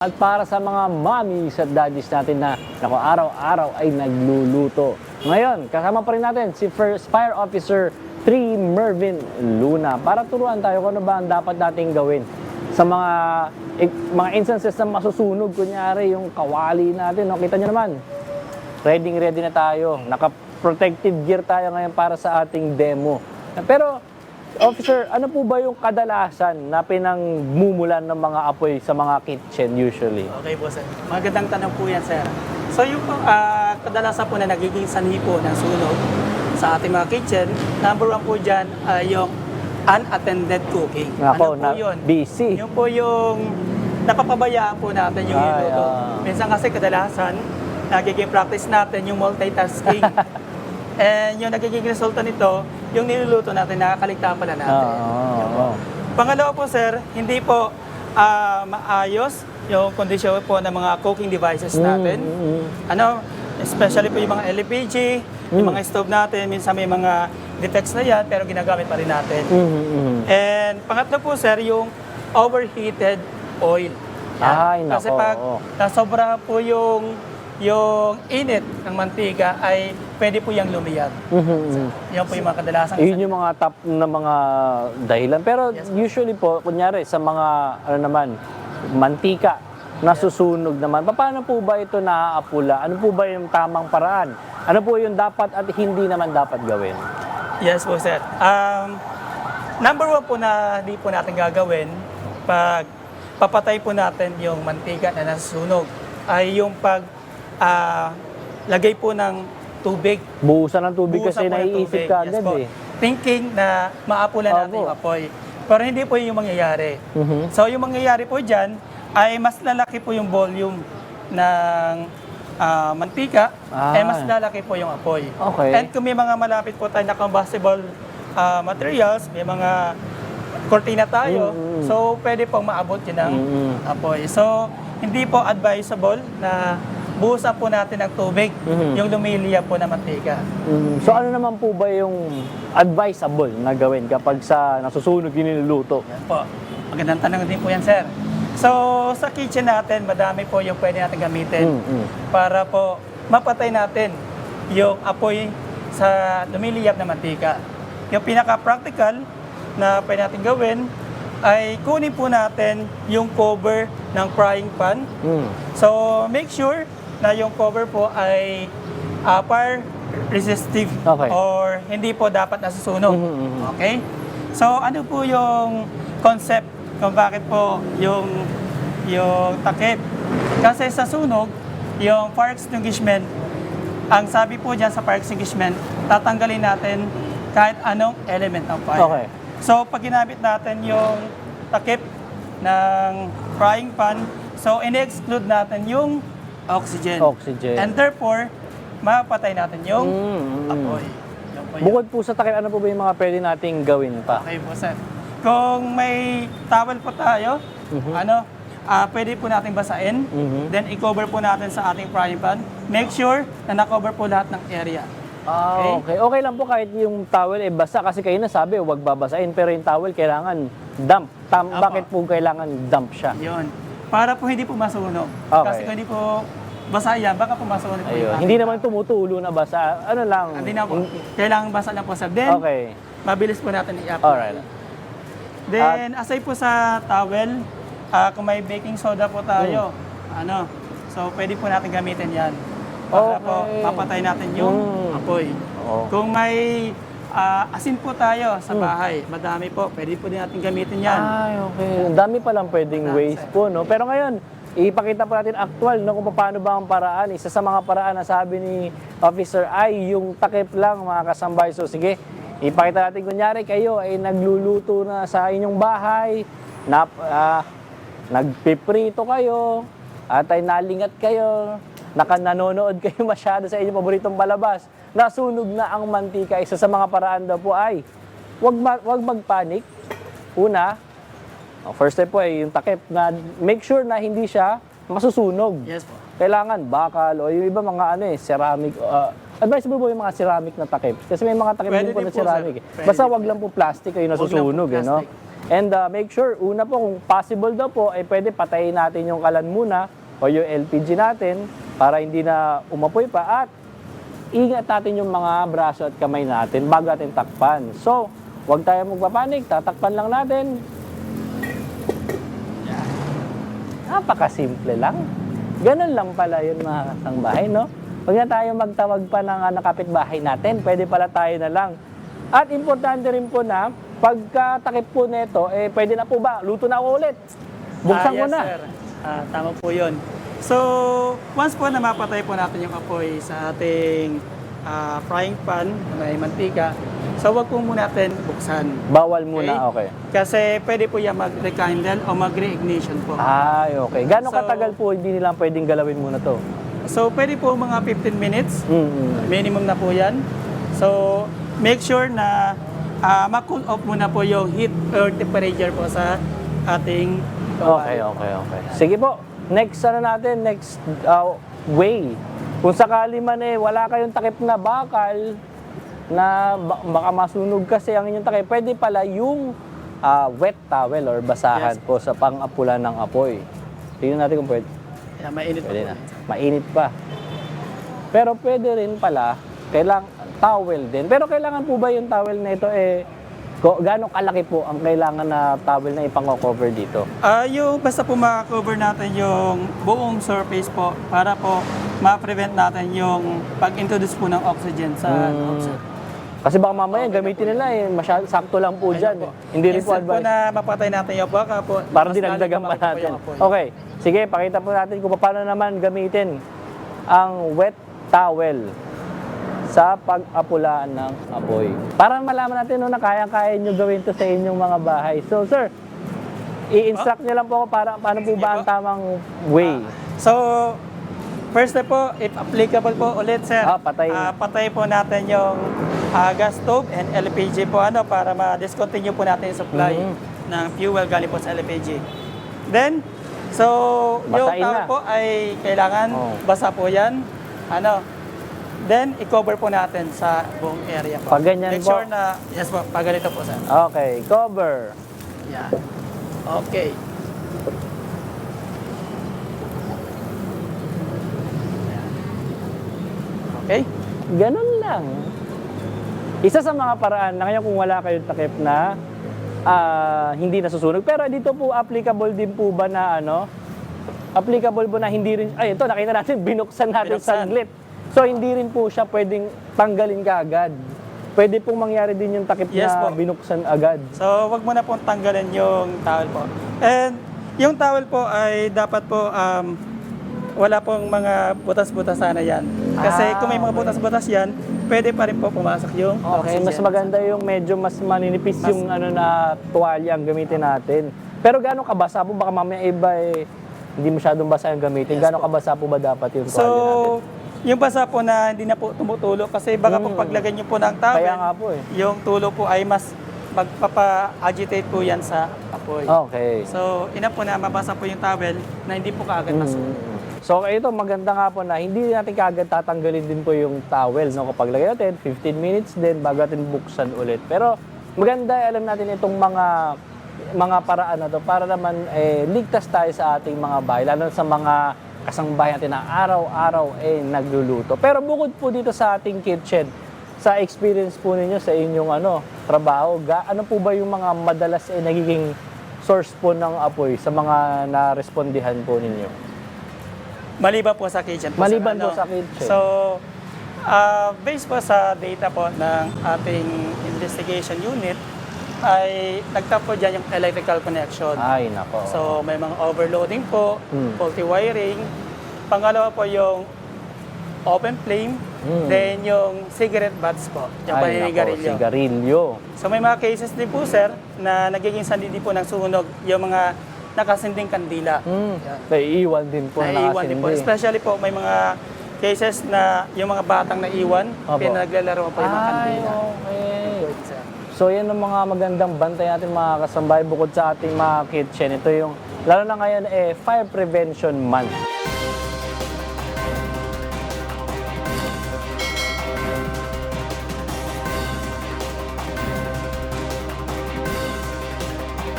At para sa mga mommies at daddies natin na araw-araw ay nagluluto. Ngayon, kasama pa rin natin si First Fire Officer 3 Mervin Luna para turuan tayo kung ano ba ang dapat nating gawin sa mga instances na masusunog. Kunyari yung kawali natin, no? Kita nyo naman, ready na tayo. Naka-protective gear tayo ngayon para sa ating demo. Pero Officer, ano po ba yung kadalasan na pinangmumulan ng mga apoy sa mga kitchen usually? Okay po, sir. Magandang tanong po yan, sir. So yung kadalasan po na nagiging sanhi po ng sunog sa ating mga kitchen, number one po dyan ay yung unattended cooking. Ako, ano po yun? busy. Yung po yung napapabayaan po natin yung niluto. Minsan kasi kadalasan, nagiging practice natin yung multitasking. And yung nagiging resulta nito, yung niluluto natin, nakakaligtaan pala natin. Pangalawa po, sir, hindi po maayos yung kondisyon po ng mga cooking devices natin. Especially po yung mga LPG, yung mga stove natin, minsan may mga defects na yan, pero ginagamit pa rin natin. And pangatlo po, sir, yung overheated oil. Kasi pag nasobra po yung init ng mantika ay pwede po yung lumiyag. Yan po yung mga kadalasan. Yun yung mga top na mga dahilan. Pero yes, usually po, kunyari sa mga mantika, nasusunog naman. Paano po ba ito naaapula? Ano po ba yung tamang paraan? Ano po yung dapat at hindi naman dapat gawin? Yes po, sir. Number one po na di po natin gagawin pag papatay po natin yung mantika na nasusunog ay yung lagay po ng tubig. Buhusan ng tubig kasi naiisip ka agad eh. Thinking na maapulan natin yung apoy. Pero hindi po yung mangyayari. So yung mangyayari po dyan ay mas lalaki po yung volume ng mantika mas lalaki po yung apoy. And kung may mga malapit po tayo na combustible materials, may mga kortina tayo, so pwede pong maabot yun ng apoy. So hindi po advisable na buhusan po natin ng tubig, yung lumiliyab po na mantika. So ano naman po ba yung advisable na gawin kapag sa nasusunog yung niluluto? Yan po. Magandang tanong din po yan, sir. So sa kitchen natin, madami po yung pwede natin gamitin para po mapatay natin yung apoy sa lumiliyab na mantika. Yung pinaka-practical na pwede natin gawin ay kunin po natin yung cover ng frying pan. So make sure na yung cover po ay fire resistive or hindi po dapat nasusunog. Okay? So ano po yung concept kung bakit po yung takip? Kasi sa sunog, yung fire extinguishment, ang sabi po dyan sa fire extinguishment, tatanggalin natin kahit anong element ng fire. So pag ginamit natin yung takip ng frying pan, so in-exclude natin yung oxygen. And therefore, mapatay natin yung apoy. Bukod po sa takip, ano po ba yung mga pwede nating gawin pa? Okay po, sir. Kung may towel po tayo, pwede po natin basain. Then i-cover po natin sa ating frying pan. Make sure na na-cover po lahat ng area. Okay lang po kahit yung towel basa kasi kayo nasabi huwag babasain pero yung towel kailangan damp. Bakit po kailangan damp siya? Yun. Para po hindi po masunog. Kasi kung hindi po basa yan, baka po masunog po yung hindi naman tumutulo na basa. Ano lang? Hindi na po. Kailangan basa lang po, sir. Then, mabilis po natin i-apply. Alright. Then, aside po sa towel, kung may baking soda po tayo, so pwede po natin gamitin yan. Para po mapatay natin yung apoy. Kung may asin po tayo sa bahay, madami po, pwede po din natin gamitin yan. Ang dami palang pwedeng ways po, no? Pero ngayon, ipakita po natin actual, no, kung paano ba ang paraan. Isa sa mga paraan na sabi ni Officer ay yung takip lang, mga kasambay. So sige, ipakita natin, kunyari kayo ay nagluluto na sa inyong bahay, nagpiprito kayo, at ay nalingat kayo, nanonood kayo masyado sa inyong paboritong palabas, nasunog na ang mantika. Isa sa mga paraan daw po ay wag magpanik. Una, first step po ay yung takip na make sure na hindi siya masusunog. Yes po. Kailangan bakal o yung iba mga ceramic. Advisable po yung mga ceramic na takip. Kasi may mga takip din po na ceramic. Basta wag lang po plastic ay nasusunog. And make sure, una po, kung possible daw po, ay pwede patayin natin yung kalan muna o yung LPG natin para hindi na umapoy pa. At ingat natin yung mga braso at kamay natin bago natin takpan. So, huwag tayo magpapanik, tatakpan lang natin. Napakasimple lang. Ganun lang pala yun mga kasangbahay, no? Huwag na tayo magtawag pa ng kapitbahay natin. Pwede pala tayo na lang. At importante rin po na, pagkatakip po nito, pwede na po ba? Luto na ako ulit. Buksan ko yes, na. sir. Tama po yun. So, once po na mapatay po natin yung apoy sa ating frying pan, may mantika, so wag po muna natin buksan. Bawal muna, okay. Kasi pwede po yan mag-rekindle o mag-reignition po. Ay, okay. Gano'ng So, katagal po hindi nila pwedeng galawin muna to? So, pwede po mga 15 minutes. Mm-hmm. Minimum na po yan. So, make sure na ma-cool off muna po yung heat or temperature po sa ating Okay. Sige po. Next natin, next way. Kung sakali man wala kayong takip na bakal na baka masunog kasi ang inyong takip, pwede pala yung wet towel or basahan Yes. po sa pang-apula ng apoy. Tingnan natin kung pwede. Yeah, mainit Pwede po. na. Mainit pa. Pero pwede rin pala, towel din. Pero kailangan po ba yung towel na ito gaano kalaki po ang kailangan na towel na ipang-cover dito? Yung basta po ma-cover natin yung buong surface po para po ma-prevent natin yung pag-introduce po ng oxygen sa outside. Kasi baka mamaya gamitin nila sakto lang po dyan. Hindi rin po Instead po advice. na mapatay natin yung baka po. Para mas dinagdagan pa lalong lumaki po natin. yung apoy. Okay, sige, pakita po natin kung paano naman gamitin ang wet towel sa pag-apula ng apoy. Para malaman natin na kaya-kaya nyo gawin to sa inyong mga bahay. So, sir, i-instruct nyo lang po ako paano po ba ang tamang way. So, first step po, if applicable po ulit, sir, Patay. patay po natin yung gas stove and LPG po para ma-discontinue po natin yung supply ng fuel galing po sa LPG. Then, so, yung Basahin towel na. po ay kailangan basa po yan. Then, i-cover po natin sa buong area po. Pag ganyan Make po. sure na, yes po, pag ganito po, sir. Okay, cover. Yan. Okay. Okay? Ganun lang. Isa sa mga paraan na ngayon kung wala kayong takip na hindi nasusunog. Pero dito po applicable din po ba na applicable po na hindi rin, ito nakita natin, binuksan natin saglit. So hindi rin po siya pwedeng tanggalin kaagad. Pwede pong mangyari din yung takip Yes na po. binuksan agad. So, wag mo na pong tanggalin yung towel po. And yung towel po ay dapat po wala pong mga butas-butas sana yan. Kasi kung may mga butas-butas yan, pwede pa rin po pumasok yung Okay, oxygen. mas maganda yung medyo mas maninipis yung na tuwalya ang gamitin natin. Pero gaano kabasa po? Baka mamaya iba hindi masyadong basa yung gamitin. Yes Gaano po. kabasa po ba dapat yung tuwalya So, natin? yung basa po na hindi na po tumutulo kasi baka po paglagay niyo po ng towel, Kaya nga po yung tulo po ay mas magpapa-agitate po yan sa apoy. Okay. So, ina po na mabasa po yung towel na hindi po kaagad masunog. So ito, maganda nga po na hindi natin kaagad tatanggalin din po yung towel. No? Kapag lagay natin, 15 minutes din bago natin buksan ulit. Pero maganda, alam natin itong mga paraan na to para naman ligtas tayo sa ating mga bahay, lalo sa mga kasangbahay natin na araw-araw nagluluto. Pero bukod po dito sa ating kitchen, sa experience po ninyo sa inyong trabaho, ano po ba yung mga madalas nagiging source po ng apoy sa mga narespondihan po ninyo? Maliban po sa kitchen. Maliban po sa kitchen. So, based po sa data po ng ating investigation unit, ay nagtap po dyan yung electrical connection. Ay, nako. So, may mga overloading po, faulty wiring. Pangalawa po yung open flame, then yung cigarette butts po, yung Ay, nako, paninigarilyo. sigarilyo. So, may mga cases din po, sir, na nagiging sandidi po ng sunog yung mga nakasinding kandila. Naiiwan din po Naiiwan din po. nakasindi. Especially po, may mga cases na yung mga batang naiiwan, Opo. pinaglalaro po yung mga Ay, kandila. okay. Good, sir. So, yan ang mga magandang bantay natin mga kasambay bukod sa ating mga kitchen. Ito yung, lalo na ngayon, Fire Prevention Month.